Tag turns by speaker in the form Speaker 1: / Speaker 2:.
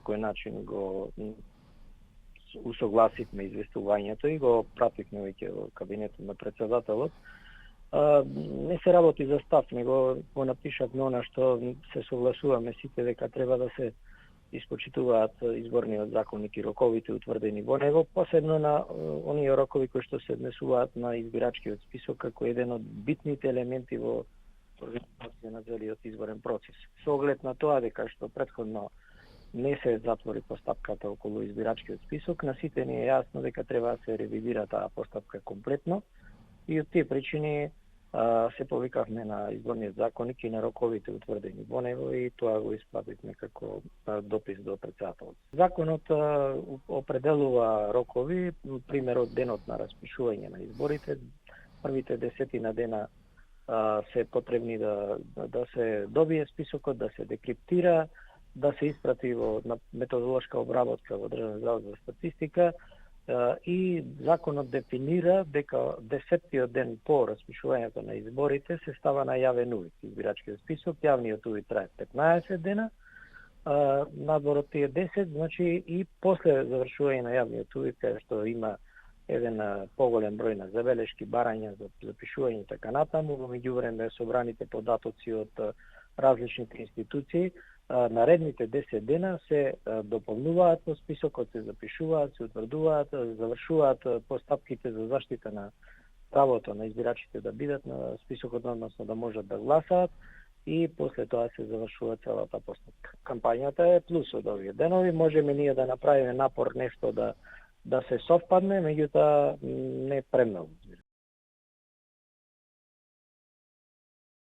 Speaker 1: некој начин го усогласивме известувањето и го пративме веќе во кабинетот на председателот. Не се работи за став, него го напишавме она што се согласуваме сите дека треба да се испочитуваат изборниот законник и роковите утврдени во него, посебно на оние рокови кои што се однесуваат на избирачкиот список како еден од битните елементи во организација на целиот изборен процес. Со оглед на тоа дека што претходно не се затвори постапката околу избирачкиот список, на сите ни е јасно дека треба да се ревидира таа постапка комплетно и од тие причини се повикавме на изборниот законник и на роковите утврдени во него и тоа го испративме како допис до председателот. Законот определува рокови, пример од денот на распишување на изборите, првите 10 дена се потребни да се добие списокот, да се декриптира, да се испрати на методолошка обработка во Државен завод за статистика и законот дефинира дека 10-тиот ден по распишувањето на изборите се става на јавен увид избирачкиот список. Јавниот увид трае 15 дена, надвор од тие 10, значи и после завршување на јавниот увид, каде што има еден поголем број на забелешки, барања за запишување и така натаму, во меѓувреме собраните податоци од различните институции, наредните 10 дена се дополнуваат во списокот, се запишуваат, се утврдуваат, завршуваат постапките за заштита на правото на избирачите да бидат на списокот, односно да можат да гласаат и после тоа се завршува целата постапка. Кампањата е плюс од овие денови, можеме ние да направиме напор нешто да се совпадне, меѓутоа не премногу.